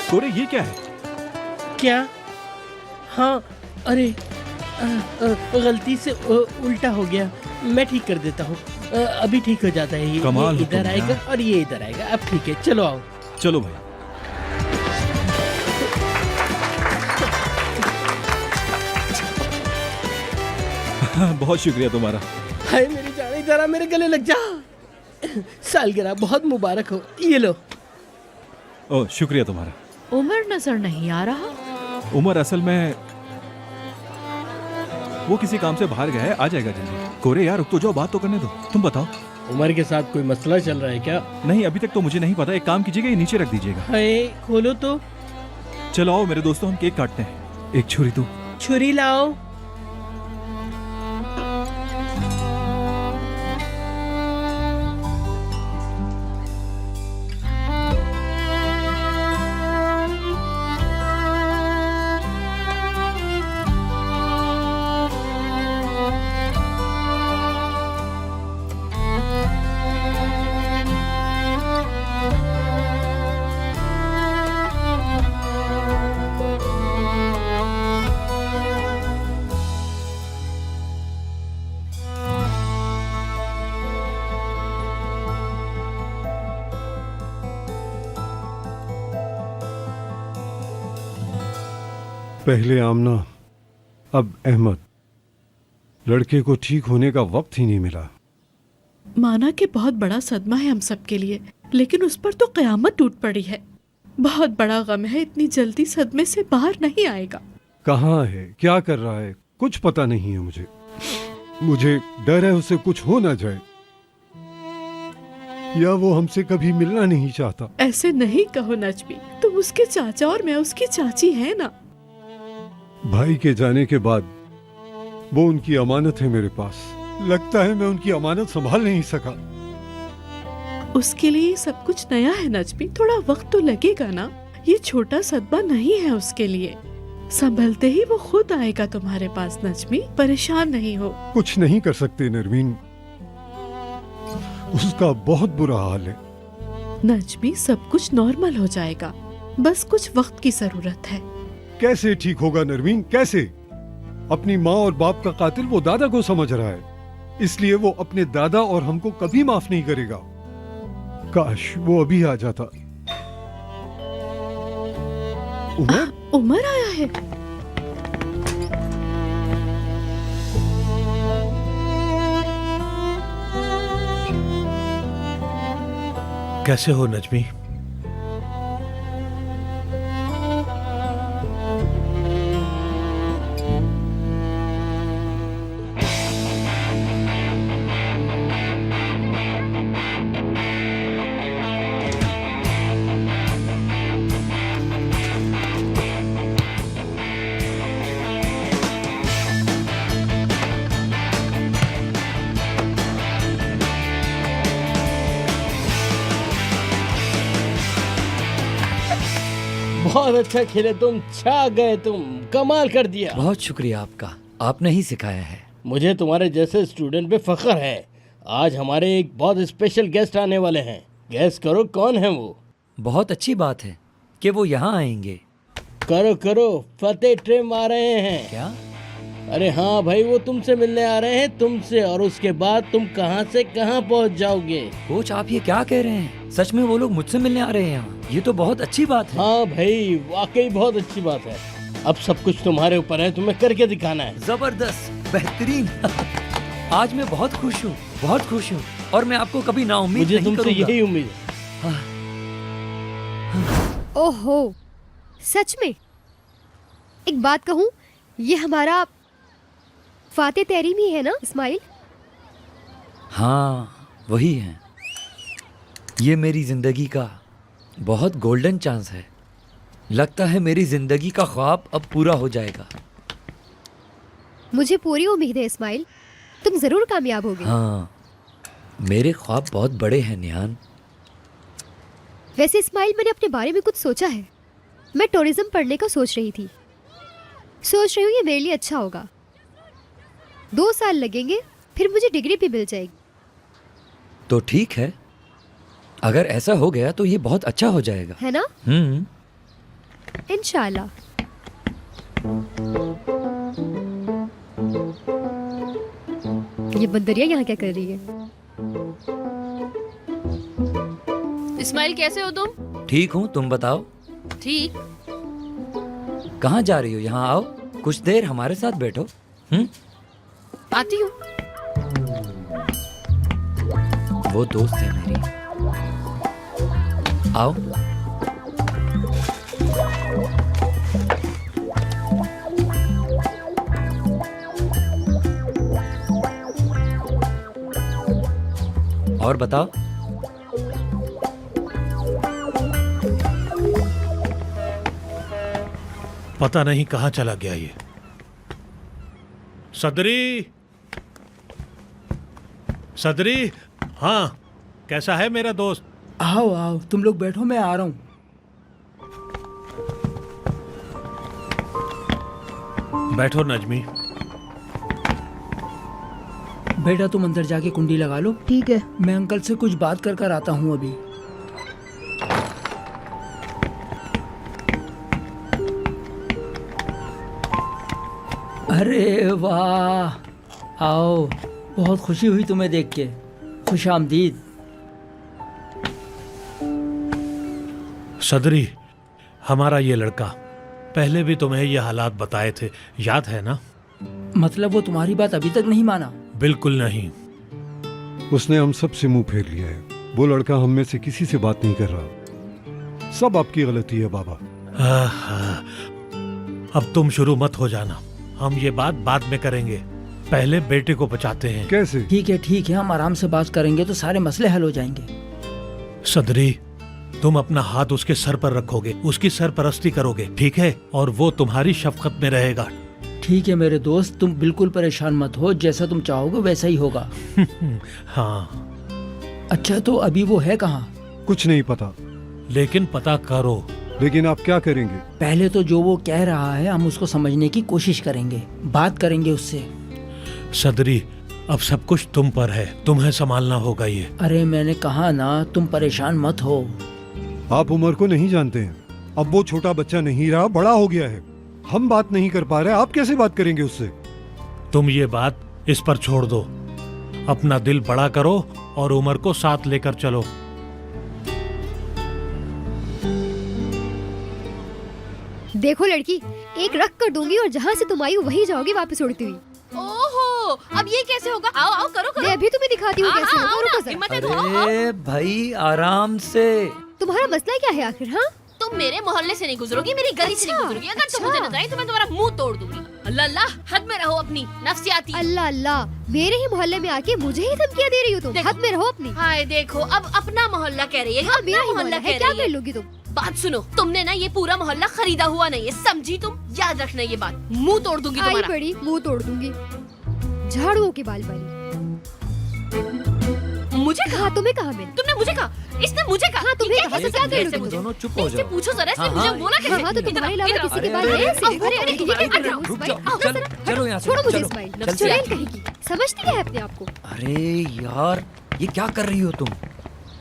कोरे ये क्या है? क्या? हाँ, अरे गलती से उल्टा हो गया। मैं ठीक कर देता हूँ। अभी ठीक हो जाता है। कमाल ये हो तुम इधर आएगा यार। और ये इधर आएगा। अब ठीक है, चलो आओ। चलो भाई। बहुत शुक्रिया तुम्हारा। हाय मेरी जान, जरा मेरे गले लग जा। सालगिरह बहुत मुबारक हो। ये लो। ओह शुक्रिया तुम्हारा। उमर नजर नहीं आ रहा। उमर असल में वो किसी काम से बाहर गया है, आ जाएगा जल्दी। कोरे यार रुक तो जाओ, बात तो करने दो। तुम बताओ। उमर के साथ कोई मसला चल रहा है क्या? नहीं अभी तक तो मुझे नहीं पता। एक काम कीजिएगा, ये नीचे रख दीजिएगा। हाय खोलो तो। चलो आओ मेरे दोस्तों, हम केक काटते हैं। एक छुरी तो। छुरी लाओ। पहले आमना, अब अहमद। लड़के को ठीक होने का वक्त ही नहीं मिला। माना कि बहुत बड़ा सदमा है हम सब के लिए, लेकिन उस पर तो कयामत टूट पड़ी है। बहुत बड़ा गम है, इतनी जल्दी सदमे से बाहर नहीं आएगा। कहाँ है, क्या कर रहा है, कुछ पता नहीं है मुझे। मुझे डर है उसे कुछ हो ना जाए, या वो हमसे कभी मिलना नहीं चाहता। ऐसे नहीं कहो नजमी, तुम उसके चाचा और मैं उसकी चाची है ना। भाई के जाने के बाद वो उनकी अमानत है मेरे पास। लगता है मैं उनकी अमानत संभाल नहीं सका। उसके लिए सब कुछ नया है नजमी, थोड़ा वक्त तो लगेगा ना। ये छोटा सदमा नहीं है उसके लिए। संभलते ही वो खुद आएगा तुम्हारे पास नजमी, परेशान नहीं हो। कुछ नहीं कर सकते नरमीन, उसका बहुत बुरा हाल है। नजमी सब कुछ नॉर्मल हो जाएगा, बस कुछ वक्त की जरूरत है। कैसे ठीक होगा नरमीन, कैसे? अपनी माँ और बाप का कातिल वो दादा को समझ रहा है, इसलिए वो अपने दादा और हमको कभी माफ नहीं करेगा। काश वो अभी आ जाता। उमर? उमर आया है। कैसे हो नजमी? बहुत अच्छा खेले तुम, छा गए तुम, कमाल कर दिया। बहुत शुक्रिया आपका, आपने ही सिखाया है। मुझे तुम्हारे जैसे स्टूडेंट पे फख्र है। आज हमारे एक बहुत स्पेशल गेस्ट आने वाले हैं। गैस करो कौन है वो? बहुत अच्छी बात है कि वो यहाँ आएंगे। करो करो, फतेह ट्रेम आ रहे हैं। क्या? अरे हाँ भाई, वो तुमसे मिलने आ रहे हैं, तुमसे। और उसके बाद तुम कहाँ से कहाँ पहुँच जाओगे। कोच आप ये क्या कह रहे हैं? सच में वो लोग मुझसे मिलने आ रहे हैं यहाँ? ये तो बहुत अच्छी बात है। हाँ भाई, वाकई बहुत अच्छी बात है। अब सब कुछ तुम्हारे ऊपर है, तुम्हें करके दिखाना है। जबरदस्त, बेहतरीन। आज मैं बहुत खुश हूँ, बहुत खुश हूँ, और मैं आपको कभी नाउम्मीद मुझे नहीं तुमसे करूँगा। यही उम्मीद है। ओहो, सच में? एक बात कहूँ, ये हमारा फातेह तहरीम ही है ना इस्माइल? हाँ वही है। ये मेरी जिंदगी का बहुत गोल्डन चांस है। लगता है मेरी जिंदगी का ख्वाब अब पूरा हो जाएगा। मुझे पूरी उम्मीद है इस्माइल, तुम जरूर कामयाब होगे। हाँ, मेरे ख्वाब बहुत बड़े हैं निहान। वैसे इस्माइल, मैंने अपने बारे में कुछ सोचा है। मैं टूरिज्म पढ़ने का सोच रही थी। सोच रही हूँ ये मेरे लिए अच्छा होगा। 2 साल लगेंगे, फिर मुझे डिग्री भी मिल जाएगी। तो ठीक है, अगर ऐसा हो गया तो ये बहुत अच्छा हो जाएगा, है ना? इंशाल्लाह। ये बंदरिया यहाँ क्या कर रही है? इस्माइल कैसे हो तुम? ठीक हूँ, तुम बताओ। ठीक। कहाँ जा रही हो? यहाँ आओ, कुछ देर हमारे साथ बैठो। आती हूँ। वो दोस्त है मेरी, आओ। और बताओ। पता नहीं कहाँ चला गया ये। सदरी, सदरी, हाँ, कैसा है मेरा दोस्त? आओ आओ, तुम लोग बैठो, मैं आ रहा हूँ। बैठो नजमी। बेटा तुम अंदर जाके कुंडी लगा लो। ठीक है। मैं अंकल से कुछ बात कर कर आता हूँ अभी। अरे वाह, आओ, बहुत खुशी हुई तुम्हें देख के। खुश आमदीद। सदरी, हमारा ये लड़का पहले भी तुम्हें ये हालात बताए थे, याद है ना? मतलब वो तुम्हारी बात अभी तक नहीं माना? बिल्कुल नहीं। उसने हम सब से मुंह फेर लिया है। वो लड़का हम में से किसी से बात नहीं कर रहा। सब आपकी गलती है बाबा। अब तुम शुरू मत हो जाना, हम ये बात बाद में करेंगे। पहले बेटे को बचाते हैं। कैसे? ठीक है, हम आराम से बात करेंगे तो सारे मसले हल हो जाएंगे। सदरी, तुम अपना हाथ उसके सर पर रखोगे, उसकी सरपरस्ती करोगे, ठीक है? और वो तुम्हारी शफकत में रहेगा। ठीक है मेरे दोस्त, तुम बिल्कुल परेशान मत हो, जैसा तुम चाहोगे वैसा ही होगा। हाँ। अच्छा, तो अभी वो है कहाँ? कुछ नहीं पता। लेकिन पता करो। लेकिन आप क्या करेंगे? पहले तो जो वो कह रहा है हम उसको समझने की कोशिश करेंगे, बात करेंगे उससे। सदरी, अब सब कुछ तुम पर है, तुम्हें संभालना होगा ये। अरे मैंने कहा ना, तुम परेशान मत हो। आप उमर को नहीं जानते हैं। अब वो छोटा बच्चा नहीं रहा, बड़ा हो गया है। हम बात नहीं कर पा रहे, आप कैसे बात करेंगे उससे? तुम ये बात इस पर छोड़ दो। अपना दिल बड़ा करो और उमर को साथ लेकर चलो। देखो लड़की, एक रख कर दूंगी और जहाँ से तुम आई हो वहीं जाओगी वापस उड़ती हुई। ओहो, अब ये कैसे होगा? आओ आओ, करो करो। मैं अभी तुम्हें दिखाती हूँ कैसे होगा। रुको जरा। हिम्मत है तो आओ, आओ। अरे भाई, आराम से। तुम्हारा मसला क्या है आखिर? हाँ, तुम मेरे मोहल्ले से नहीं गुजरोगी, मेरी गली से नहीं अच्छा, गुजरोगी। अगर तुम अच्छा। मुझे नजर आई तो मैं तुम्हारा मुंह तोड़ दूंगी। अल्लाह अल्लाह, हद में रहो अपनी नफ्सियाती। अल्लाह अल्लाह, मेरे ही मोहल्ले में आके मुझे ही धमकियाँ दे रही हो तुम। देखो। हद में रहो अपनी। हाय देखो, अब अपना मोहल्ला कह रही है। हाँ, अपना मेरा ही मोहल्ला है, कह क्या रही कर है। लोगी तुम? बात सुनो, तुमने ना ये पूरा मोहल्ला खरीदा हुआ नहीं है, समझी तुम? याद रखना ये बात, मुंह तोड़ दूंगी आई तुम्हारा। बड़ी, मुंह तोड़ दूंगी। झाड़ुओं के बाल वाली। मुझे कहा? हाँ, तुम्हें कहा मैंने? तुमने मुझे कहा? इसने मुझे कहा? हाँ, तुम्हें ये कहा, कैसे तो क्या समझे कर इससे लोगे मुझे? दोनों चुप हो इससे जाओ। पूछो जरा, इसने हाँ, मुझे हाँ। बोला कैसे? हाँ, तो तुम्हारे अलावा इधर आओ, किसी के इधर पास आओ। है? अरे, अरे, अरे, तुम्हारे ये क्या कर रहे हो? रुक भाई, जाओ, आओ, चलो, जरा, चलो यहाँ से, छोड़ो मुझे चलो, इस्माइल। चल, चुड़ैल चल। कहेगी। समझती क्या है अपने आप को? अरे यार, ये क्या कर रही हो तुम?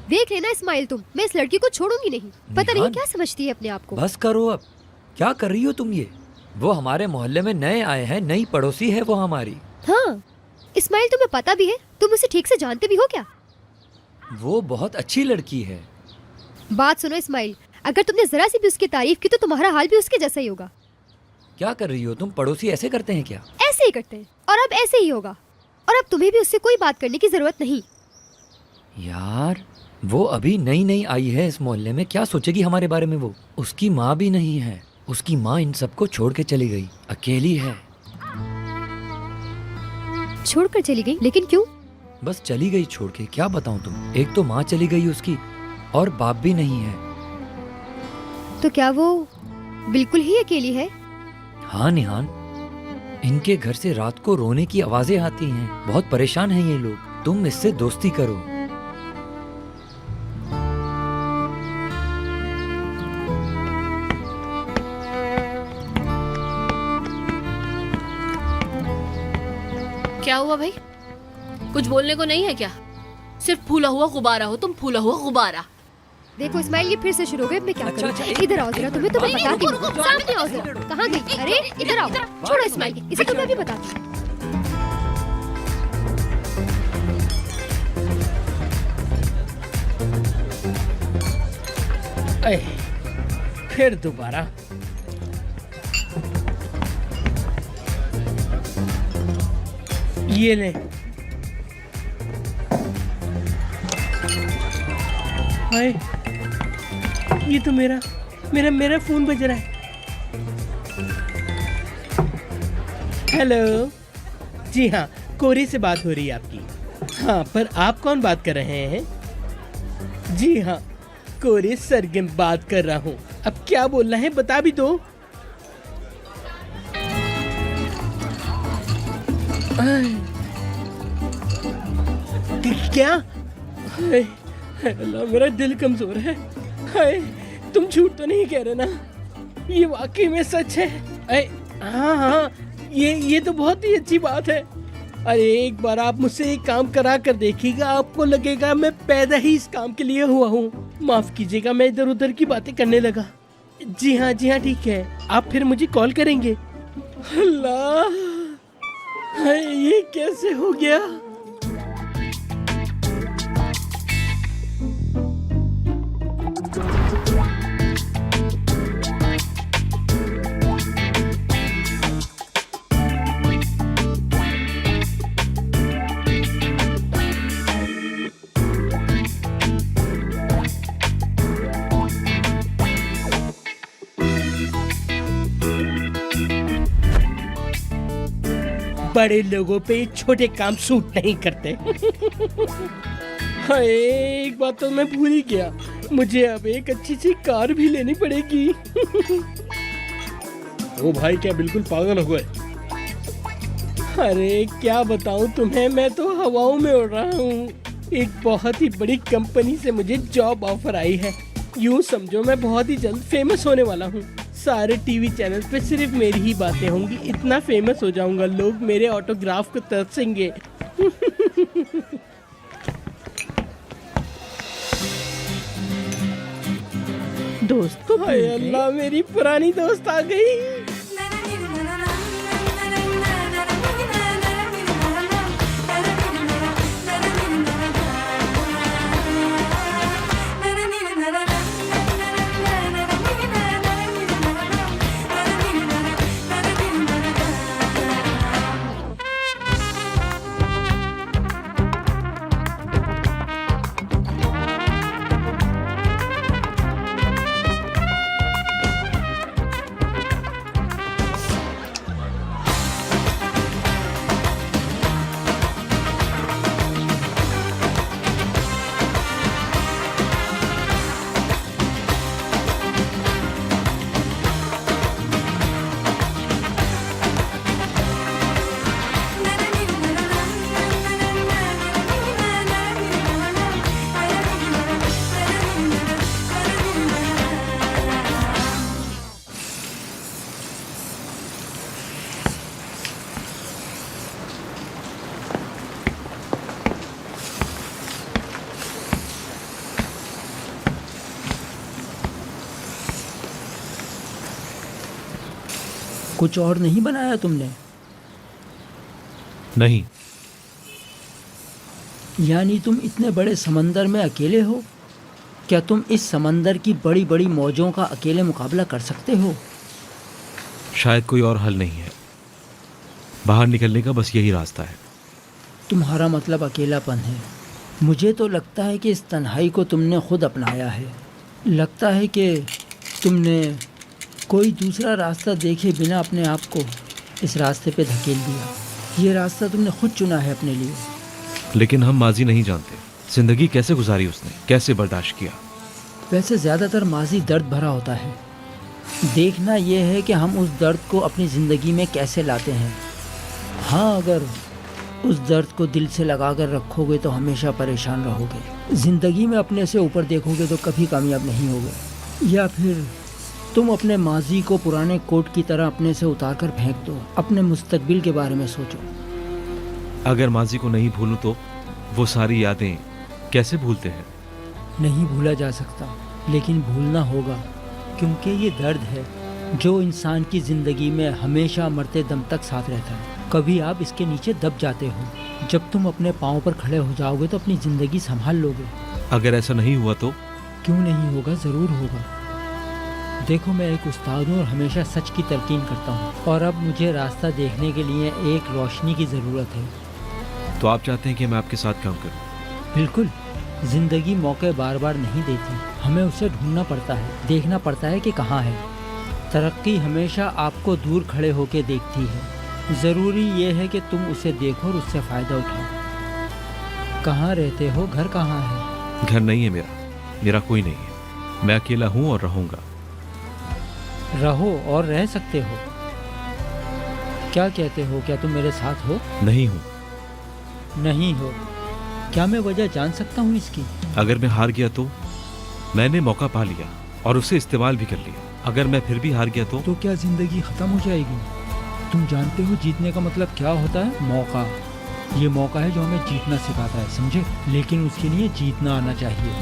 देख लेना इस्माइल, तुम, मैं इस लड़की को छोड़ूंगी नहीं। पता नहीं निहाल। क्या समझती है अपने आप को। बस करो अब, क्या कर रही हो तुम ये? वो हमारे मोहल्ले में नए आए हैं, नई पड़ोसी है वो हमारी। हाँ, इस्माइल तुम्हें पता भी है? तुम उसे ठीक से जानते भी हो क्या? वो बहुत अच्छी लड़की है। बात सुनो इस्माइल, अगर तुमने जरा सी भी उसकी तारीफ की तो तुम्हारा हाल भी उसके जैसा ही होगा। क्या कर रही हो तुम? पड़ोसी ऐसे करते हैं क्या? ऐसे ही करते हैं, और अब ऐसे ही होगा। और अब तुम्हें भी उससे कोई बात करने की जरूरत नहीं। यार, वो अभी नई नई आई है इस मोहल्ले में, क्या सोचेगी हमारे बारे में वो? उसकी माँ भी नहीं है, उसकी माँ इन सबको छोड़ के चली गई, अकेली है। छोड़कर चली गई? लेकिन क्यों? बस चली गई छोड़ के, क्या बताऊं तुम। एक तो माँ चली गई उसकी, और बाप भी नहीं है। तो क्या वो बिल्कुल ही अकेली है? हाँ निहान, इनके घर से रात को रोने की आवाजें आती हैं। बहुत परेशान हैं ये लोग। तुम इससे दोस्ती करो। क्या हुआ भाई? कुछ बोलने को नहीं है क्या? सिर्फ फूला हुआ गुब्बारा हो तुम, फूला हुआ गुब्बारा। देखो इस्माइल, ये फिर से शुरू हो गए। मैं क्या अच्छा, करूं? अच्छा, इधर आओ जरा, तुम्हें तो मैं बताती हूँ। सामने आओ जरा। कहाँ गई? अरे इधर आओ। छोड़ो इस्माइल, इसे तो मैं भी बताती हूँ। ऐ, फिर दोबारा। ये ले। हाय, ये तो मेरा मेरा मेरा फोन बज रहा है। हेलो। जी हाँ, कोरी से बात हो रही है आपकी। हाँ, पर आप कौन बात कर रहे हैं? जी हाँ, कोरी सरगम बात कर रहा हूँ। अब क्या बोलना है बता भी दो। क्या? हाय, अल्लाह, मेरा दिल कमजोर है। हाय, तुम झूठ तो नहीं कह रहे ना? ये वाकई में सच है? हाँ हाँ, ये तो बहुत ही अच्छी बात है। अरे एक बार आप मुझसे एक काम करा कर देखिएगा, आपको लगेगा मैं पैदा ही इस काम के लिए हुआ हूँ। माफ कीजिएगा, मैं इधर उधर की बातें करने लगा। जी हाँ ठीक है, आप फिर मुझे कॉल करेंगे। अल्लाह, हाय, ये कैसे हो गया? बड़े लोगों पे छोटे काम सूट नहीं करते। हाय, एक बात तो मैं भूल ही गया, मुझे अब एक अच्छी सी कार भी लेनी पड़ेगी। ओ भाई, क्या बिल्कुल पागल हो गए? अरे क्या बताऊं तुम्हें, मैं तो हवाओं में उड़ रहा हूँ। एक बहुत ही बड़ी कंपनी से मुझे जॉब ऑफर आई है। यूँ समझो मैं बहुत ही जल्द फेमस होने वाला हूँ। सारे टीवी चैनल पे सिर्फ मेरी ही बातें होंगी। इतना फेमस हो जाऊंगा, लोग मेरे ऑटोग्राफ को तरसेंगे। दोस्त को हाय अल्लाह, मेरी पुरानी दोस्त आ गई। कुछ और नहीं बनाया तुमने? नहीं। यानी तुम इतने बड़े समंदर में अकेले हो? क्या तुम इस समंदर की बड़ी बड़ी मौजों का अकेले मुकाबला कर सकते हो? शायद कोई और हल नहीं है। बाहर निकलने का बस यही रास्ता है। तुम्हारा मतलब अकेलापन है। मुझे तो लगता है कि इस तन्हाई को तुमने खुद अपनाया है। लगता है कि तुमने कोई दूसरा रास्ता देखे बिना अपने आप को इस रास्ते पे धकेल दिया। ये रास्ता तुमने खुद चुना है अपने लिए। लेकिन हम माजी नहीं जानते, जिंदगी कैसे गुजारी उसने, कैसे बर्दाश्त किया। वैसे ज़्यादातर माजी दर्द भरा होता है। देखना यह है कि हम उस दर्द को अपनी ज़िंदगी में कैसे लाते हैं। हाँ, अगर उस दर्द को दिल से लगा कर रखोगे तो हमेशा परेशान रहोगे। ज़िंदगी में अपने से ऊपर देखोगे तो कभी कामयाब नहीं होगे। या फिर तुम अपने माजी को पुराने कोट की तरह अपने से उतार कर फेंक दो। अपने मुस्तकबिल के बारे में सोचो। अगर माजी को नहीं भूलूं तो वो सारी यादें कैसे भूलते हैं? नहीं भूला जा सकता, लेकिन भूलना होगा, क्योंकि ये दर्द है जो इंसान की ज़िंदगी में हमेशा मरते दम तक साथ रहता है। कभी आप इसके नीचे दब जाते हो। जब तुम अपने पाँव पर खड़े हो जाओगे तो अपनी ज़िंदगी संभाल लोगे। अगर ऐसा नहीं हुआ तो? क्यों नहीं होगा, ज़रूर होगा। देखो, मैं एक उस्ताद हूँ और हमेशा सच की तलकीन करता हूँ, और अब मुझे रास्ता देखने के लिए एक रोशनी की ज़रूरत है। तो आप चाहते हैं कि मैं आपके साथ काम करूं? बिल्कुल। ज़िंदगी मौके बार बार नहीं देती, हमें उसे ढूंढना पड़ता है, देखना पड़ता है कि कहाँ है। तरक्की हमेशा आपको दूर खड़े होकर देखती है। ज़रूरी ये है कि तुम उसे देखो और उससे फ़ायदा उठाओ। कहाँ रहते हो, घर कहाँ है? घर नहीं है मेरा कोई नहीं है। मैं अकेला हूँ और रहूँगा। रहो और रह सकते हो। क्या कहते हो, क्या तुम मेरे साथ हो? नहीं हूँ। नहीं हो? क्या मैं वजह जान सकता हूँ इसकी? अगर मैं हार गया तो? मैंने मौका पा लिया और उसे इस्तेमाल भी कर लिया। अगर मैं फिर भी हार गया तो क्या ज़िंदगी ख़त्म हो जाएगी? तुम जानते हो जीतने का मतलब क्या होता है? मौका। ये मौका है जो हमें जीतना सिखाता है, समझे? लेकिन उसके लिए जीतना आना चाहिए।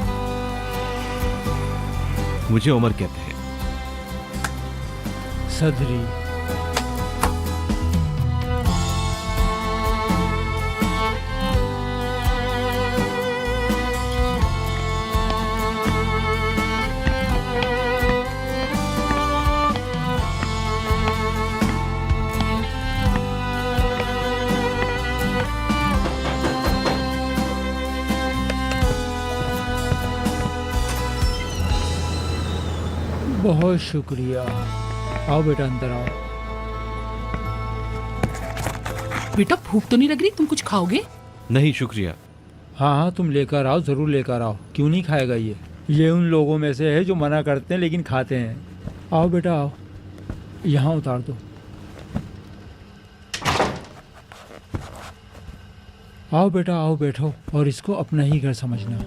मुझे उमर कहते हैं। सदरी। बहुत शुक्रिया। आओ बेटा, अंदर आओ। बेटा भूख तो नहीं लग रही? तुम कुछ खाओगे? नहीं शुक्रिया। हाँ हाँ, तुम लेकर आओ, ज़रूर लेकर आओ। क्यों नहीं खाएगा ये उन लोगों में से है जो मना करते हैं लेकिन खाते हैं। आओ बेटा आओ, यहाँ उतार दो। आओ बेटा आओ, बैठो और इसको अपना ही घर समझना।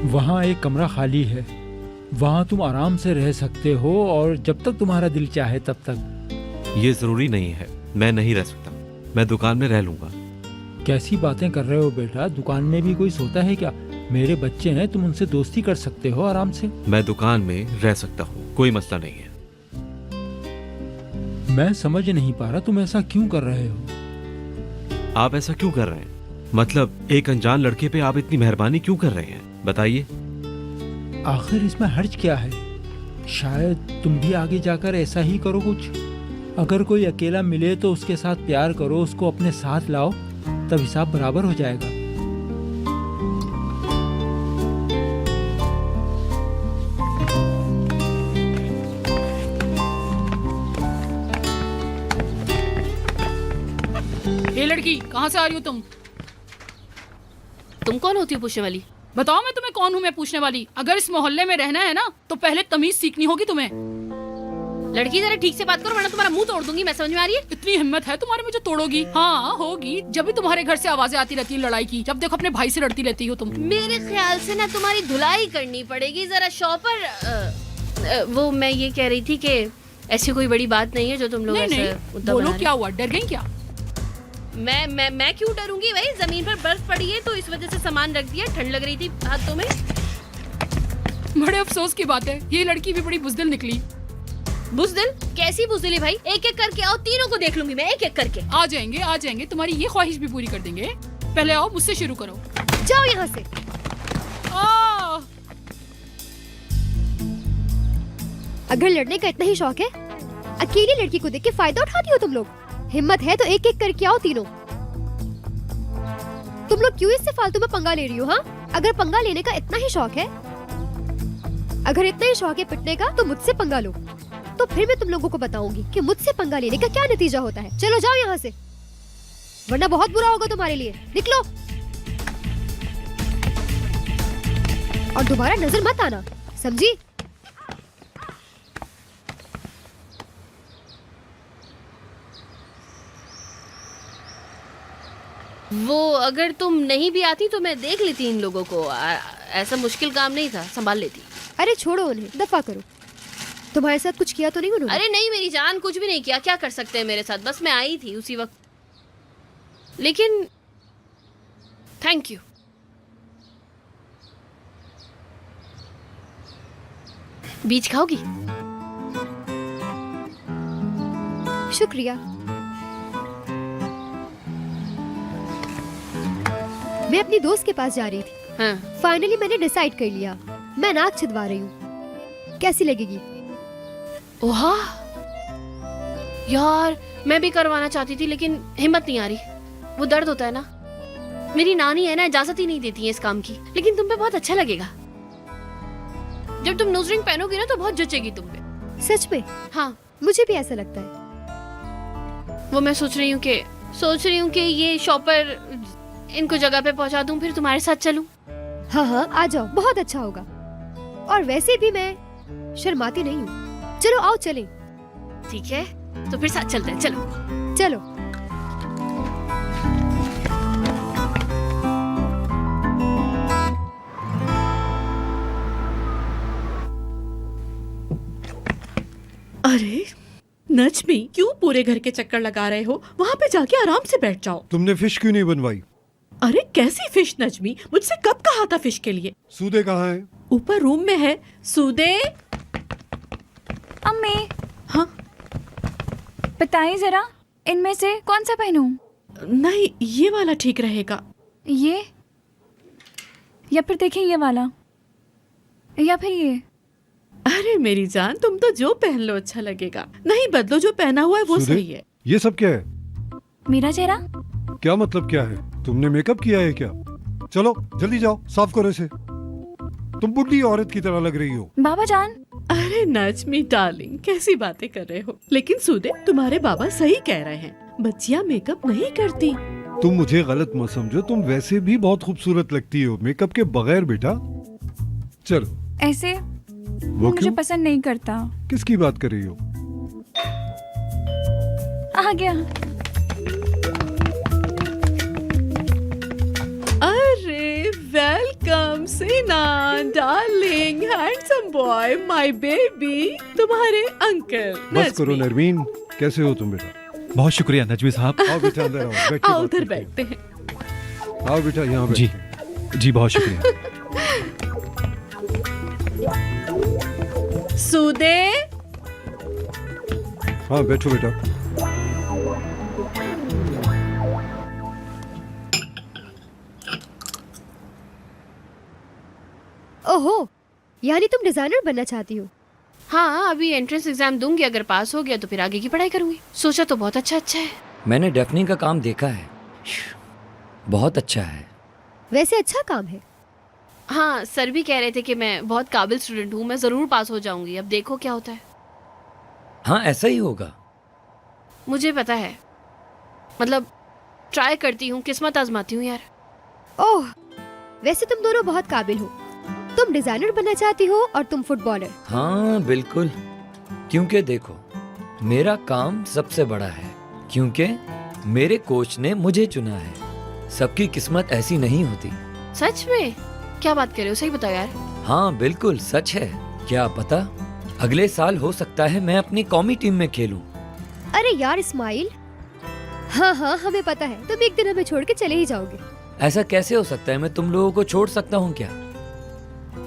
वहाँ एक कमरा खाली है, वहाँ तुम आराम से रह सकते हो और जब तक तुम्हारा दिल चाहे तब तक। ये जरूरी नहीं है, मैं नहीं रह सकता। मैं दुकान में रह लूंगा। कैसी बातें कर रहे हो बेटा? दुकान में भी कोई सोता है क्या? मेरे बच्चे हैं, तुम उनसे दोस्ती कर सकते हो आराम से। मैं दुकान में रह सकता हूँ, कोई मसला नहीं है। मैं समझ नहीं पा रहा तुम ऐसा क्यों कर रहे हो? आप ऐसा क्यों कर रहे हैं? मतलब एक अनजान लड़के पे आप इतनी मेहरबानी क्यों कर रहे हैं? बताइए। आखिर इसमें हर्ज क्या है? शायद तुम भी आगे जाकर ऐसा ही करो कुछ। अगर कोई अकेला मिले तो उसके साथ प्यार करो, उसको अपने साथ लाओ, तब हिसाब बराबर हो जाएगा। ये लड़की कहाँ से आ रही हो तुम? तुम कौन होती हो पूछने वाली? बताओ मैं तुम्हें कौन हूँ मैं पूछने वाली? अगर इस मोहल्ले में रहना है ना तो पहले तमीज सीखनी होगी तुम्हें। लड़की जरा ठीक से बात करो वरना तुम्हारा मुंह तोड़ दूंगी मैं। समझ में आ रही है? इतनी हिम्मत है तुम्हारे में जो तोड़ोगी? हाँ होगी, जब भी तुम्हारे घर से आवाजें आती रहती है लड़ाई की। जब देखो अपने भाई से लड़ती रहती हो तुम। मेरे ख्याल से ना तुम्हारी धुलाई करनी पड़ेगी जरा शॉपर। वो मैं ये कह रही थी कि ऐसी कोई बड़ी बात नहीं है जो तुम लोग ऐसे बोलो, क्या हुआ? डर गई क्या? मैं क्यों डरूंगी भाई? जमीन पर बर्फ पड़ी है तो इस वजह से सामान रख दिया, ठंड लग रही थी हाथों में। बड़े अफसोस की बात है, ये लड़की भी बड़ी बुजदिल निकली। बुजदिल? कैसी बुजदिल है भाई? एक एक करके आओ, तीनों को देख लूंगी मैं एक एक करके। आ जाएंगे, तुम्हारी ये ख्वाहिश भी पूरी कर देंगे। पहले आओ, मुझसे शुरू करो। जाओ यहाँ से। अगर लड़ने का इतना ही शौक है, अकेली लड़की को देख के फायदा उठाती हो तुम लोग। हिम्मत है तो एक एक करके आओ तीनों। तुम लोग क्यों इससे फालतू में पंगा ले रही हो? हाँ, अगर पंगा लेने का इतना ही शौक है, अगर इतना ही शौक है पिटने का, तो मुझसे पंगा लो। तो फिर मैं तुम लोगों को बताऊंगी कि मुझसे पंगा लेने का क्या नतीजा होता है। चलो जाओ यहाँ से, वरना बहुत बुरा होगा तुम्हारे लिए। निकलो और दोबारा नजर मत आना, समझी? वो अगर तुम नहीं भी आती तो मैं देख लेती इन लोगों को। ऐसा मुश्किल काम नहीं था, संभाल लेती। अरे छोड़ो उन्हें, दफा करो। तुम्हारे साथ कुछ किया तो नहीं उन्होंने? अरे नहीं मेरी जान, कुछ भी नहीं किया। क्या कर सकते हैं मेरे साथ? बस मैं आई थी उसी वक्त। लेकिन थैंक यू। बीज खाओगी? शुक्रिया। मैं अपनी दोस्त के पास जा रही थी। हाँ। फाइनली मैंने डिसाइड कर लिया, मैं नाक छिदवा रही हूँ। कैसी लगेगी? ओहा यार, मैं भी करवाना चाहती थी लेकिन हिम्मत नहीं आ रही। वो दर्द होता है ना। मेरी नानी है ना, इजाजत ही नहीं देती है इस काम की। लेकिन तुम पे बहुत अच्छा लगेगा। जब तुम नोज रिंग पहनोगी ना तो बहुत जचेगी तुम पे। सच में? हाँ, मुझे भी ऐसा लगता है। वो मैं सोच रही हूँ कि ये शॉपर इनको जगह पे पहुंचा दूं, फिर तुम्हारे साथ चलूं। हाँ हाँ, आ जाओ, बहुत अच्छा होगा। और वैसे भी मैं शर्माती नहीं हूँ। चलो आओ चलें। ठीक है, तो फिर साथ चलते हैं। चलो चलो। अरे नजमी, क्यों पूरे घर के चक्कर लगा रहे हो? वहाँ पे जाके आराम से बैठ जाओ। तुमने फिश क्यों नहीं बनवाई? अरे कैसी फिश नजमी? मुझसे कब कहा था फिश के लिए? सूदे कहाँ है? ऊपर रूम में है। सूदे। अम्मी, हाँ बताइए जरा, इनमें से कौन सा पहनूं? नहीं, ये वाला ठीक रहेगा। ये, या फिर देखिए ये वाला, या फिर ये। अरे मेरी जान, तुम तो जो पहन लो अच्छा लगेगा। नहीं बदलो, जो पहना हुआ है वो सूदे, सही है। ये सब क्या है? मेरा चेहरा? क्या मतलब क्या है? तुमने मेकअप किया है क्या? चलो जल्दी जाओ, साफ करो इसे। तुम बुढ़ी औरत की तरह लग रही हो। बाबा जान। अरे नजमी डार्लिंग, कैसी बातें कर रहे हो? लेकिन सूदे, तुम्हारे बाबा सही कह रहे हैं, बच्चियां मेकअप नहीं करती। तुम मुझे गलत मत समझो, तुम वैसे भी बहुत खूबसूरत लगती हो मेकअप के बगैर बेटा। चलो। ऐसे वो मुझे क्यों? पसंद नहीं करता। किसकी बात कर रही हो? आ गया। अरे welcome Sinan darling, handsome boy, my baby, तुम्हारे अंकल। बस करो नरमीन, कैसे हो तुम बेटा? बहुत शुक्रिया नजमी साहब। आओ बेटा अंदर आओ, बैठ के आओ बात उधर करते हैं। बैठते हैं। आओ बेटा यहाँ जी बैठते जी, बहुत शुक्रिया। सूदे। हैं। हाँ बैठो बेटा। ओहो, यानी तुम डिजाइनर बनना चाहती हो? हाँ, अभी एंट्रेंस एग्जाम दूंगी, अगर पास हो गया तो फिर आगे की पढ़ाई करूंगी। सोचा तो बहुत अच्छा है। मैंने डेफनी का काम देखा है, बहुत अच्छा है। वैसे अच्छा काम है। हाँ, सर भी कह रहे थे कि मैं बहुत काबिल स्टूडेंट हूँ, मैं जरूर पास हो जाऊंगी। अब देखो क्या होता है। हाँ, ऐसा ही होगा। मुझे पता है, मतलब ट्राई करती हूँ, किस्मत आजमाती हूँ यार। ओह, वैसे तुम दोनों बहुत काबिल हो। तुम डिजाइनर बनना चाहती हो और तुम फुटबॉलर। हाँ बिल्कुल, क्योंकि देखो मेरा काम सबसे बड़ा है, क्योंकि मेरे कोच ने मुझे चुना है। सबकी किस्मत ऐसी नहीं होती। सच में? क्या बात कर रहे हो? सही बताओ यार। हाँ बिल्कुल सच है। क्या पता अगले साल हो सकता है मैं अपनी कौमी टीम में खेलूं। अरे यार इस्माइल, हाँ हाँ हमें पता है, तुम एक दिन हमें छोड़ के चले ही जाओगे। ऐसा कैसे हो सकता है? मैं तुम लोगों को छोड़ सकता हूँ क्या?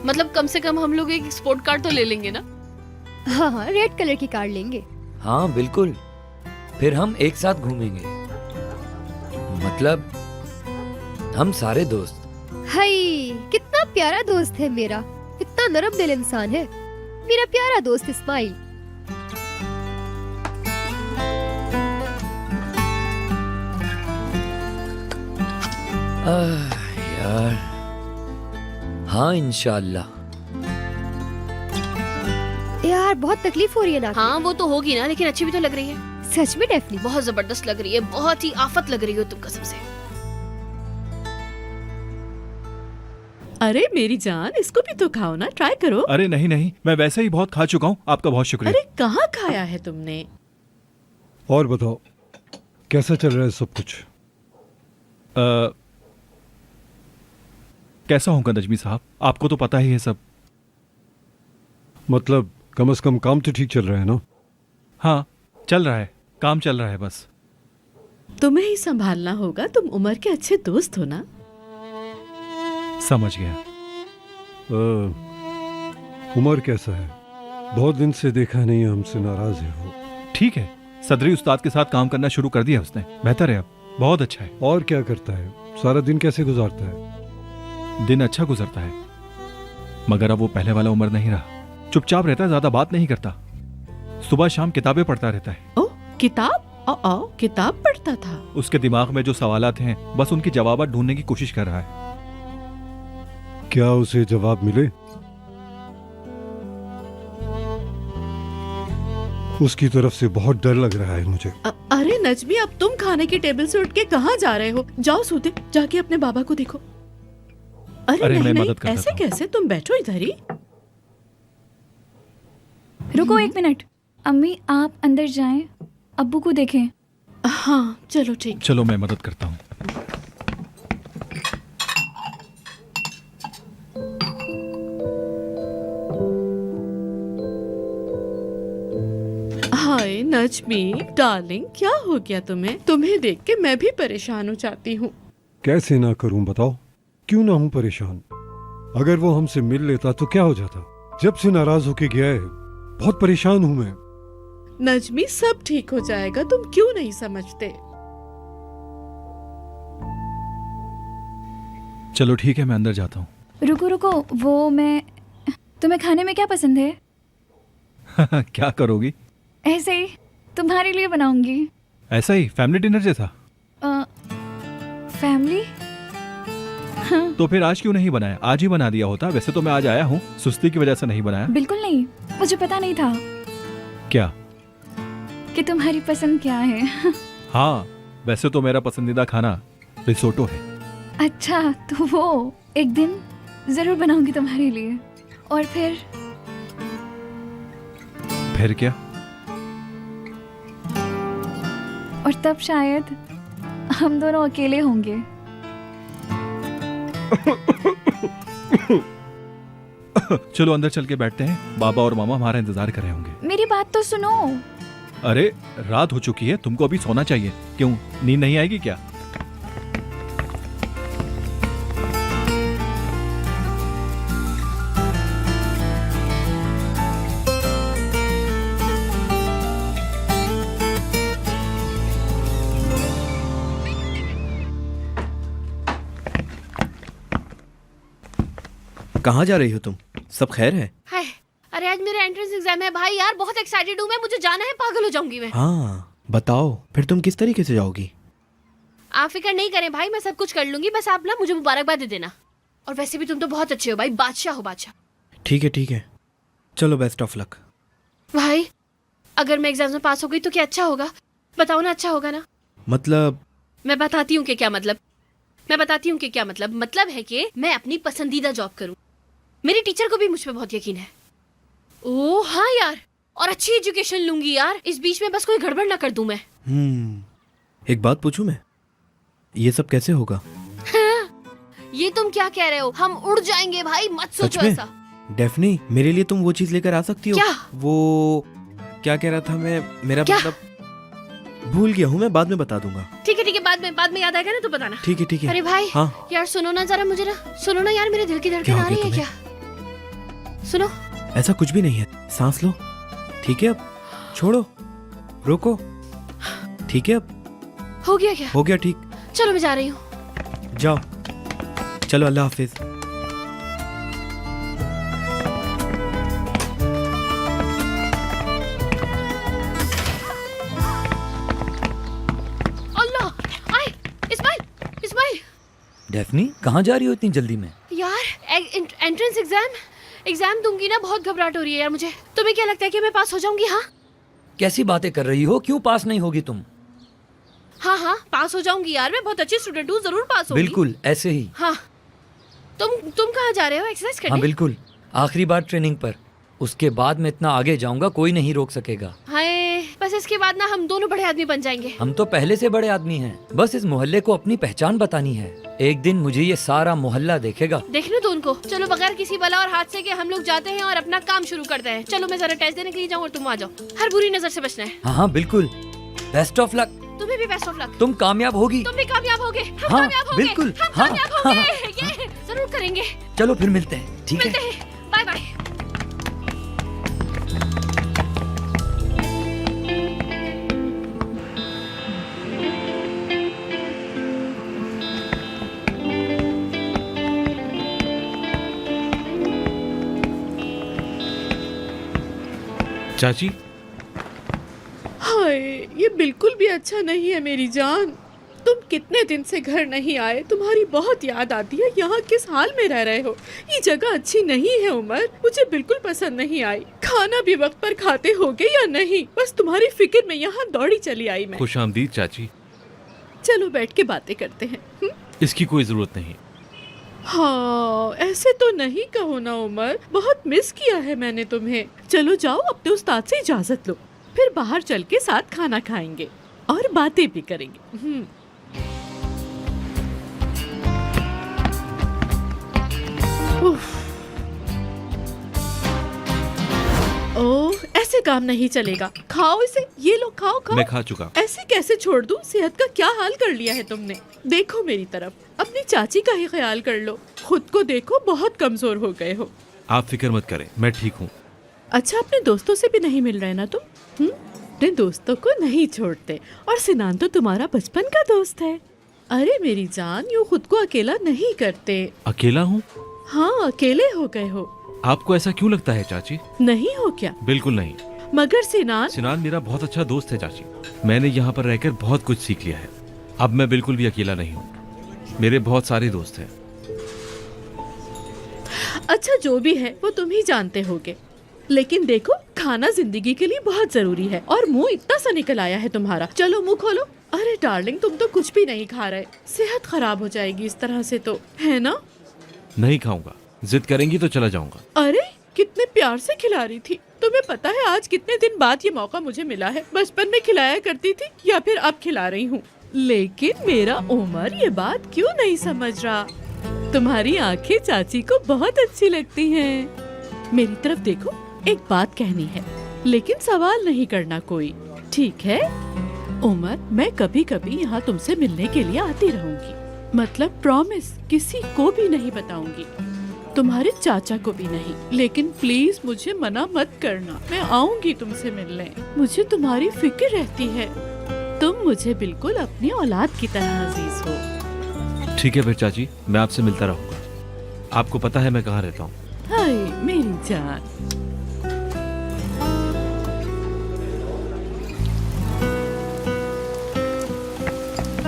मतलब कम से कम हम लोग एक स्पोर्ट कार तो ले लेंगे ना? हाँ हाँ, रेड कलर की कार लेंगे। हाँ बिल्कुल, फिर हम एक साथ घूमेंगे, मतलब हम सारे दोस्त। हाय, कितना प्यारा दोस्त है मेरा, कितना नरम दिल इंसान है मेरा प्यारा दोस्त इस्माइल। यार हाँ इंशाल्लाह। यार बहुत तकलीफ हो रही है ना? हाँ वो तो होगी ना, लेकिन अच्छी भी तो लग रही है। सच में डेफनी बहुत जबरदस्त लग रही है, बहुत ही आफत लग रही हो तुम कसम से। अरे मेरी जान, इसको भी तो खाओ ना, ट्राई करो। अरे नहीं नहीं, मैं वैसे ही बहुत खा चुका हूँ, आपका बहुत शुक्रिया। अरे कहाँ खाया है तुमने? और बताओ कैसा चल रहा है सब कुछ? कैसा होगा नजमी साहब, आपको तो पता ही है सब। मतलब कम से कम काम तो ठीक चल रहा है ना? हाँ, चल रहा है, काम चल रहा है बस। तुम्हें ही संभालना होगा, तुम उमर के अच्छे दोस्त हो ना। समझ गया। उमर कैसा है? बहुत दिन से देखा नहीं, हमसे नाराज है वो। ठीक है, सदरी उस्ताद के साथ काम करना शुरू कर दिया उसने, बेहतर है अब, बहुत अच्छा है। और क्या करता है? सारा दिन कैसे गुजारता है? दिन अच्छा गुजरता है, मगर अब वो पहले वाला उमर नहीं रहा। चुपचाप रहता है, ज्यादा बात नहीं करता, सुबह शाम किताबें पढ़ता रहता है। ओ किताब? ओ किताब पढ़ता था? उसके दिमाग में जो सवालात हैं बस उनकी जवाब ढूंढने की कोशिश कर रहा है। क्या उसे जवाब मिले? उसकी तरफ से बहुत डर लग रहा है मुझे। अरे नजमी, अब तुम खाने की टेबल से उठ के कहाँ जा रहे हो? जाओ सोते, जाके अपने बाबा को देखो। अरे मैं नहीं, मदद करता ऐसे हूँ। कैसे? तुम बैठो इधर ही। रुको एक मिनट, अम्मी आप अंदर जाएं, अब्बू को देखें। हाँ चलो ठीक। चलो मैं मदद करता हूँ। हाय नजमी डार्लिंग, क्या हो गया तुम्हें? तुम्हें देख के मैं भी परेशान हो जाती हूँ। कैसे ना करूं बताओ? क्यों ना हूं परेशान? अगर वो हमसे मिल लेता तो क्या हो जाता? जब से नाराज होके गया है, बहुत परेशान हूं मैं। नजमी सब ठीक हो जाएगा, तुम क्यों नहीं समझते? चलो ठीक है, मैं अंदर जाता हूँ। रुको रुको, वो मैं, तुम्हें खाने में क्या पसंद है? क्या करोगी? ऐसे ही तुम्हारे लिए बनाऊंगी। ऐसा ही, फैमिली डिनर जैसा? फैमिली? तो फिर आज क्यों नहीं बनाया? आज ही बना दिया होता। वैसे तो मैं आज आया हूँ, सुस्ती की वजह से नहीं बनाया। बिल्कुल नहीं, मुझे पता नहीं था क्या? कि तुम्हारी पसंद क्या है। हाँ, वैसे तो मेरा पसंदीदा खाना रिसोटो है। अच्छा, तो वो एक दिन जरूर बनाऊंगी तुम्हारे लिए। और फिर क्या? और तब शायद हम दोनों अकेले होंगे। चलो अंदर चल के बैठते हैं, बाबा और मामा हमारा इंतजार कर रहे होंगे। मेरी बात तो सुनो। अरे रात हो चुकी है, तुमको अभी सोना चाहिए। क्यों, नींद नहीं आएगी क्या? कहाँ जा रही हो तुम? सब खैर है? हाय, अरे आज मेरा एंट्रेंस एग्जाम है भाई यार, बहुत एक्साइटेड हूँ मैं, मुझे जाना है, पागल हो जाऊंगी मैं। हाँ बताओ, फिर तुम किस तरीके से जाओगी? आप फिक्र नहीं करें भाई, मैं सब कुछ कर लूंगी, बस आप ना मुझे मुबारकबाद दे देना। और वैसे भी तुम तो बहुत अच्छे हो भाई, बादशाह हो बादशाह। ठीक है, चलो बेस्ट ऑफ लक। भाई अगर मैं एग्जाम में पास हो गई तो क्या अच्छा होगा? बताओ ना, अच्छा होगा ना? मतलब? मैं बताती हूँ कि क्या मतलब। मतलब है कि मैं अपनी पसंदीदा जॉब करूँ। मेरी टीचर को भी मुझ पे बहुत यकीन है। ओह हाँ यार, और अच्छी एजुकेशन लूंगी यार, इस बीच में बस कोई गड़बड़ ना कर दूं मैं। एक बात पूछूं मैं, ये सब कैसे होगा? ये तुम क्या कह रहे हो? हम उड़ जाएंगे भाई, मत सोचो ऐसा। डेफनी, मेरे लिए तुम वो चीज लेकर आ सकती हो? क्या? वो क्या कह रहा था मैं, मेरा मतलब भूल गया हूँ मैं, बाद में बता दूंगा। ठीक है, बाद में याद आएगा ना तो बताना। ठीक है। अरे भाई हाँ? यार सुनो ना जरा, मुझे ना सुनो ना यार, मेरे दिल की धड़कन आ रही है क्या? सुनो। ऐसा कुछ भी नहीं है, सांस लो। ठीक है, अब छोड़ो, रोको। ठीक है, अब हो गया क्या? हो गया ठीक। चलो मैं जा रही हूँ। जाओ, चलो, अल्लाह हाफिज। अल्लाह, आए इस्माइल। डेफनी, कहाँ जा रही हो इतनी जल्दी में? यार एंट्रेंस एग्जाम दूंगी ना, बहुत घबराहट हो रही है यार मुझे। तुम्हें क्या लगता है कि मैं पास हो जाऊंगी? हाँ कैसी बातें कर रही हो? क्यों पास नहीं होगी तुम? हाँ पास हो जाऊंगी यार, मैं बहुत अच्छी स्टूडेंट हूँ, जरूर पास होगी। बिल्कुल ऐसे ही। हाँ तुम कहाँ जा रहे हो? एक्सरसाइज करने? हाँ बिल्कुल, आखिरी बार ट्रेनिंग पर, उसके बाद मैं इतना आगे जाऊंगा कोई नहीं रोक सकेगा। हाय बस इसके बाद ना हम दोनों बड़े आदमी बन जाएंगे। हम तो पहले से बड़े आदमी हैं, बस इस मोहल्ले को अपनी पहचान बतानी है। एक दिन मुझे ये सारा मोहल्ला देखेगा। देखने दो उनको। चलो बगैर किसी बला और हादसे के हम लोग जाते हैं और अपना काम शुरू करते हैं। चलो मैं जरा टेस्ट देने के लिए जाऊँ और तुम आ जाओ। हर बुरी नजर से बचना है। हाँ हाँ बिल्कुल, बेस्ट ऑफ लक। तुम्हें भी बेस्ट ऑफ लक। तुम कामयाब होगी। तुम भी कामयाब होगे। हम हाँ, कामयाब होंगे। बिल्कुल। हम हाँ, कामयाब होंगे। ये जरूर करेंगे। चलो फिर मिलते हैं, ठीक मिलते है? हैं। Bye bye. चाची, हाय, ये बिल्कुल भी अच्छा नहीं है मेरी जान। तुम कितने दिन से घर नहीं आए, तुम्हारी बहुत याद आती है। यहाँ किस हाल में रह रहे हो? ये जगह अच्छी नहीं है उमर, मुझे बिल्कुल पसंद नहीं आई। खाना भी वक्त पर खाते होगे या नहीं? बस तुम्हारी फिक्र में यहाँ दौड़ी चली आई मैं। खुश आमदीद चाची। चलो बैठ के बातें करते हैं। इसकी कोई जरूरत नहीं। हाँ, ऐसे तो नहीं कहो ना उमर, बहुत मिस किया है मैंने तुम्हें। चलो जाओ, अपने उस्ताद से इजाजत लो, फिर बाहर चल के साथ खाना खाएंगे और बातें भी करेंगे। उफ। ओह, ऐसे काम नहीं चलेगा। खाओ इसे, ये लो, खाओ खाओ। मैं खा चुका। ऐसे कैसे छोड़ दूं? सेहत का क्या हाल कर लिया है तुमने। देखो मेरी तरफ, अपनी चाची का ही ख्याल कर लो। खुद को देखो, बहुत कमजोर हो गए हो। आप फिक्र मत करें, मैं ठीक हूँ। अच्छा, अपने दोस्तों से भी नहीं मिल रहे ना तुम? अपने दोस्तों को नहीं छोड़ते, और सिनान तो तुम्हारा बचपन का दोस्त है। अरे मेरी जान, यूँ खुद को अकेला नहीं करते। अकेला हूँ? हाँ, अकेले हो गए हो। आपको ऐसा क्यों लगता है चाची? नहीं हो क्या? बिल्कुल नहीं। मगर सिनान मेरा बहुत अच्छा दोस्त है चाची। मैंने यहाँ पर रहकर बहुत कुछ सीख लिया है। अब मैं बिल्कुल भी अकेला नहीं हूँ। मेरे बहुत सारे दोस्त हैं। अच्छा, जो भी है वो तुम ही जानते होगे। लेकिन देखो, खाना जिंदगी के लिए बहुत जरूरी है, और मुंह इतना सा निकल आया है तुम्हारा। चलो मुंह खोलो। अरे डार्लिंग, तुम तो कुछ भी नहीं खा रहे। सेहत खराब हो जाएगी इस तरह से तो, है ना? नहीं खाऊंगा। जिद करेंगी तो चला जाऊंगा। अरे कितने प्यार से खिला रही थी। तुम्हें पता है आज कितने दिन बाद ये मौका मुझे मिला है? बचपन में खिलाया करती थी, या फिर अब खिला रही हूँ। लेकिन मेरा उमर ये बात क्यों नहीं समझ रहा? तुम्हारी आंखें चाची को बहुत अच्छी लगती हैं। मेरी तरफ देखो, एक बात कहनी है, लेकिन सवाल नहीं करना कोई, ठीक है? उमर, मैं कभी कभी यहाँ तुमसे मिलने के लिए आती रहूंगी। मतलब प्रॉमिस, किसी को भी नहीं बताऊंगी, तुम्हारे चाचा को भी नहीं। लेकिन प्लीज मुझे मना मत करना, मैं आऊंगी तुमसे मिलने। मुझे तुम्हारी फिक्र रहती है। तुम मुझे बिल्कुल अपनी औलाद की तरह अजीज हो। ठीक है फिर चाची, मैं आपसे मिलता रहूंगा। आपको पता है मैं कहाँ रहता हूँ। हाय मेरी जान।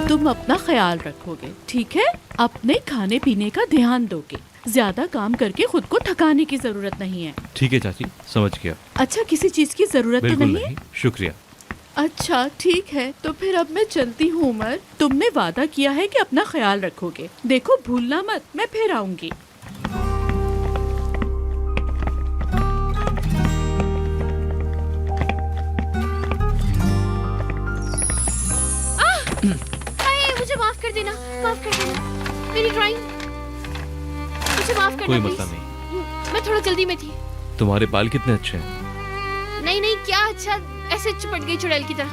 तुम अपना ख्याल रखोगे, ठीक है? अपने खाने पीने का ध्यान दोगे। ज्यादा काम करके खुद को थकाने की जरूरत नहीं है। ठीक है चाची, समझ गया। अच्छा, किसी चीज की जरूरत तो बिल्कुल नहीं है? शुक्रिया। अच्छा ठीक है, तो फिर अब मैं चलती हूँ उमर। तुमने वादा किया है कि अपना ख्याल रखोगे। देखो भूलना मत, मैं फिर आऊंगी। मुझे माफ कर देना, माफ कर देना। मेरी ड्राइंग, मुझे माफ करना कोई प्लीज। मसला नहीं। मैं थोड़ा जल्दी में थी। तुम्हारे बाल कितने अच्छे हैं। नहीं नहीं, क्या अच्छा, ऐसे चिपट गई चुड़ैल की तरह।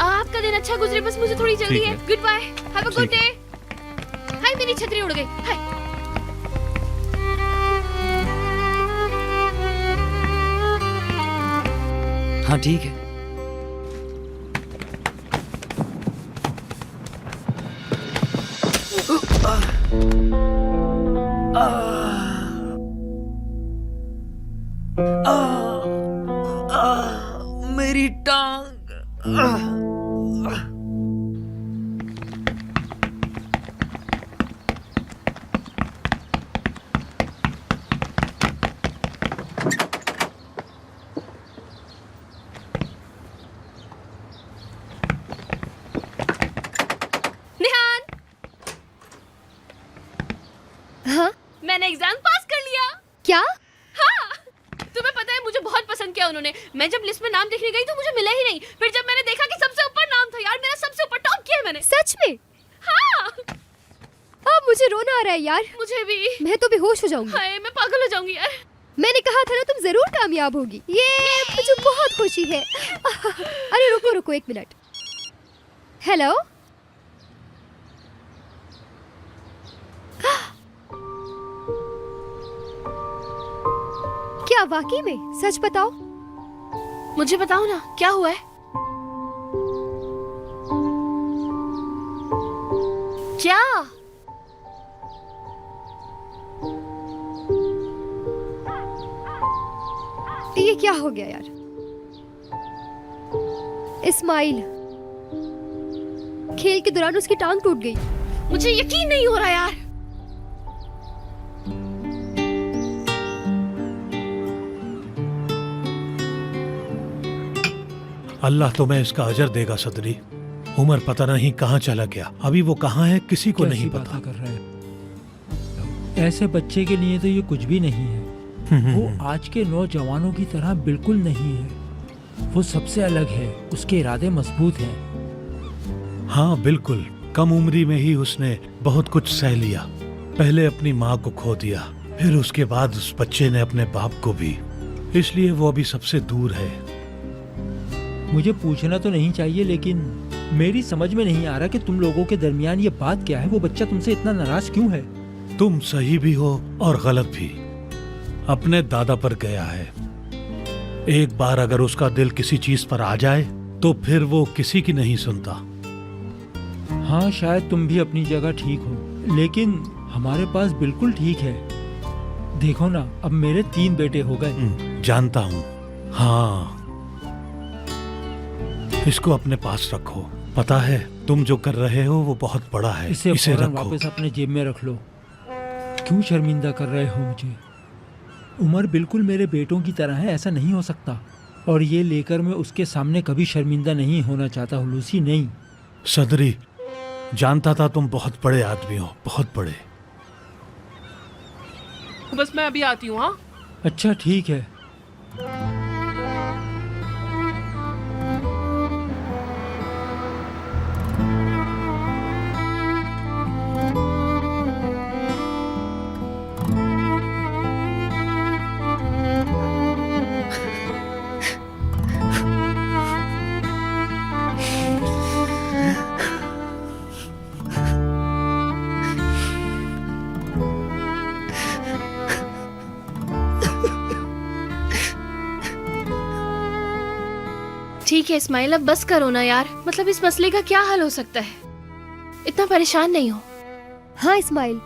आपका दिन अच्छा गुजरे, बस मुझे थोड़ी जल्दी है। Goodbye, have a good day. हाय, मेरी छतरी उड़ गई। हाय। हाँ ठीक है। मेरी टांग। निहान, हाँ? मैंने एग्जाम पास कर लिया। क्या? हाँ, तुम्हें पता है मुझे बहुत पसंद किया उन्होंने। मैं जब लिस्ट में नाम देखने गई तो मुझे मिला ही नहीं, फिर जब मैंने देखा कि सबसे ऊपर नाम था, यार मेरा सबसे ऊपर टॉप किया है मैंने। सच में? हाँ। अब मुझे रोना आ रहा है यार। मुझे भी। मैं तो बेहोश हो जाऊंगी। हाय, मैं पागल हो जाऊंगी यार। मैंने कहा था ना तुम जरूर कामयाब होगी। ये मुझे बहुत खुशी है। अरे रुको रुको 1 मिनट। हेलो, क्या वाकई में? सच बताओ। मुझे बताओ ना क्या हुआ है। क्या? ये क्या हो गया यार? इस्माइल, खेल के दौरान उसकी टांग टूट गई। मुझे यकीन नहीं हो रहा यार। अल्लाह तुम्हें इसका अजर देगा सदरी। उमर पता नहीं कहाँ चला गया, अभी वो कहाँ है किसी को नहीं पता। बातें कर रहे हैं। ऐसे बच्चे के लिए तो ये कुछ भी नहीं है। वो आज के नौजवानों की तरह बिल्कुल नहीं है। वो सबसे अलग है, उसके इरादे मजबूत हैं। हाँ बिल्कुल, कम उम्री में ही उसने बहुत कुछ सह लिया। पहले अपनी माँ को खो दिया, फिर उसके बाद उस बच्चे ने अपने बाप को भी, इसलिए वो अभी सबसे दूर है। मुझे पूछना तो नहीं चाहिए, लेकिन मेरी समझ में नहीं आ रहा कि तुम लोगों के दरमियान ये बात क्या है। वो बच्चा तुमसे इतना नाराज क्यों है? तुम सही भी हो और गलत भी। अपने दादा पर गया है। एक बार अगर उसका दिल किसी चीज पर आ जाए तो फिर वो किसी की नहीं सुनता। हाँ, शायद तुम भी अपनी जगह ठीक हो, लेकिन हमारे पास बिल्कुल ठीक है। देखो ना, अब मेरे 3 बेटे हो गए। जानता हूँ। हाँ, इसको अपने पास रखो। पता है तुम जो कर रहे हो वो बहुत बड़ा है। इसे रखो। वापस अपने जेब में रख लो। क्यों शर्मिंदा कर रहे हो मुझे? उमर बिल्कुल मेरे बेटों की तरह है, ऐसा नहीं हो सकता। और ये लेकर मैं उसके सामने कभी शर्मिंदा नहीं होना चाहता हूँ, लूसी नहीं। सदरी, जानता था तुम बहुत बड़े आदमी हो, बहुत बड़े। बस मैं अभी आती हूँ। हाँ, अच्छा ठीक है। ठीक है इस्माइल, अब बस करो ना यार। मतलब इस मसले का क्या हल हो सकता है? इतना परेशान नहीं हो। हाँ इस्माइल,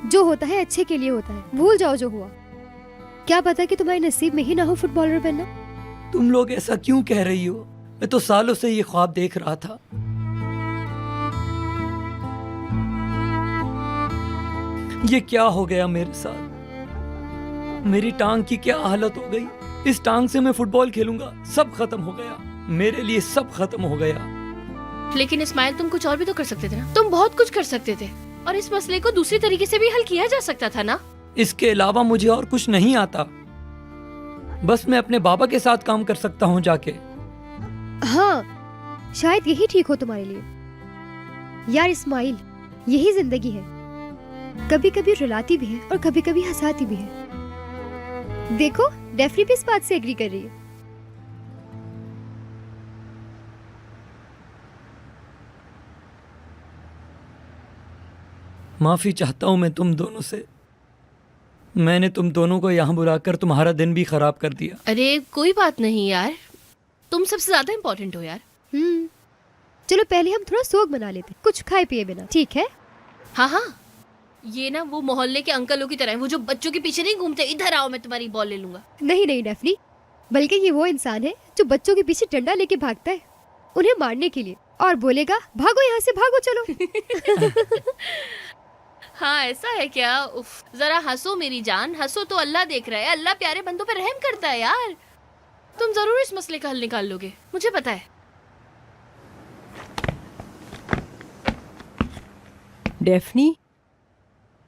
जो होता है अच्छे के लिए होता है। भूल जाओ जो हुआ। क्या पता कि तुम्हारे नसीब में ही ना हो फुटबॉलर बनना। तुम लोग ऐसा क्यों कह रही हो? मैं तो सालों से ये ख्वाब देख रहा था। ये क्या हो गया मेरे साथ? मेरी टांग की क्या हालत हो गई? इस टांग से मैं फुटबॉल खेलूंगा, सब खत्म हो गया। मेरे लिए सब खत्म हो गया। लेकिन इस्माइल, तुम कुछ और भी तो कर सकते थे ना। तुम बहुत कुछ कर सकते थे और इस मसले को दूसरी तरीके से भी हल किया जा सकता था ना। इसके अलावा मुझे और कुछ नहीं आता। बस मैं अपने बाबा के साथ काम कर सकता हूँ जाके। हाँ, शायद यही ठीक हो तुम्हारे लिए। यार इस्माइल, यही जिंदगी है। कभी कभी रुलाती भी है और कभी कभी हंसाती भी है। देखो, डेफनी भी इस बात से एग्री कर रही है। माफी चाहता हूँ मैं तुम दोनों से। मैंने तुम दोनों को यहाँ बुलाकर तुम्हारा दिन भी खराब कर दिया। अरे कोई बात नहीं यार, तुम सबसे ज्यादा इम्पोर्टेंट हो यार। चलो पहले हम थोड़ा सोग मना लेते, कुछ खाए पिए बिना, ठीक है? हाँ हाँ, ये ना वो मोहल्ले के अंकलों की तरह है, वो जो बच्चों के पीछे नहीं घूमते, इधर आओ मैं तुम्हारी बॉल ले लूंगा। नहीं नहीं डेफनी, बल्कि ये वो इंसान है जो बच्चों के पीछे डंडा लेके भागता है उन्हें मारने के लिए, और बोलेगा भागो यहाँ से, भागो चलो। हाँ ऐसा है क्या? उफ, जरा हंसो मेरी जान, हंसो तो अल्लाह देख रहा है। अल्लाह प्यारे बंदों पे रहम करता है यार। तुम जरूर इस मसले का हल निकाल लोगे, मुझे पता है। डेफनी,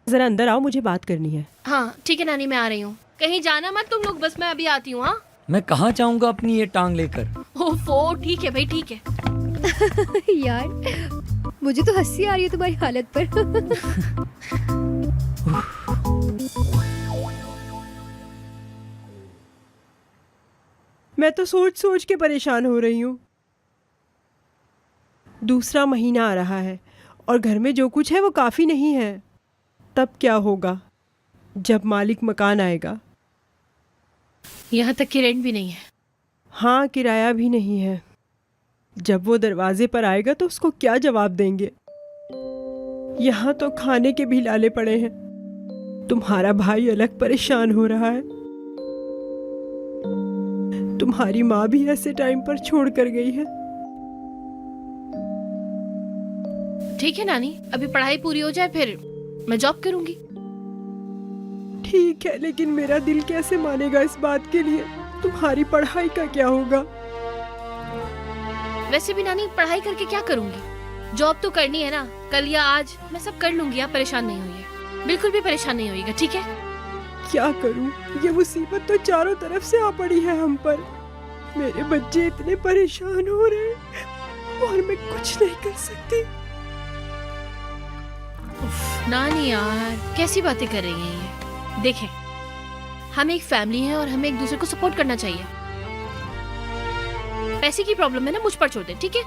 जरा अंदर आओ, मुझे बात करनी है। हाँ ठीक है नानी, मैं आ रही हूँ। कहीं जाना मत तुम लोग, बस मैं अभी आती हूँ। हाँ मैं कहाँ जाऊंगा अपनी ये टांग लेकर। ओफो, ठीक है भाई, ठीक है। यार मुझे तो हंसी आ रही है तुम्हारी हालत पर। मैं तो सोच सोच के परेशान हो रही हूँ। दूसरा महीना आ रहा है और घर में जो कुछ है वो काफ़ी नहीं है। तब क्या होगा जब मालिक मकान आएगा? यहाँ तक कि रेंट भी नहीं है। हाँ, किराया भी नहीं है। जब वो दरवाजे पर आएगा तो उसको क्या जवाब देंगे? यहाँ तो खाने के भी लाले पड़े हैं। तुम्हारा भाई अलग परेशान हो रहा है। तुम्हारी माँ भी ऐसे टाइम पर छोड़ कर गई है। ठीक है नानी, अभी पढ़ाई पूरी हो जाए फिर मैं जॉब करूंगी। ठीक है, लेकिन मेरा दिल कैसे मानेगा इस बात के लिए? तुम्हारी पढ़ाई का क्या होगा? वैसे भी नानी, पढ़ाई करके क्या करूंगी? जॉब तो करनी है ना, कल या आज मैं सब कर लूंगी। आप परेशान नहीं होइए, बिल्कुल भी परेशान नहीं होइएगा, ठीक है? क्या करूं? ये मुसीबत तो चारों तरफ से आ पड़ी है हम पर। मेरे बच्चे इतने परेशान हो रहे हैं और मैं कुछ नहीं कर सकती। नानी यार, कैसी बातें कर रही हैं ये? देखें, हम एक फैमिली हैं और हमें एक दूसरे को सपोर्ट करना चाहिए। पैसे की प्रॉब्लम है ना, मुझ पर छोड़ दें, ठीक है?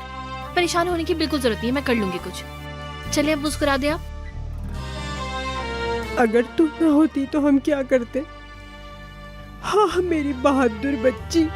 परेशान होने की बिल्कुल जरूरत नहीं है, मैं कर लूंगी कुछ। चलिए अब मुस्कुरा दे आप। अगर तुम ना होती तो हम क्या करते? हाँ, मेरी बहादुर बच्ची।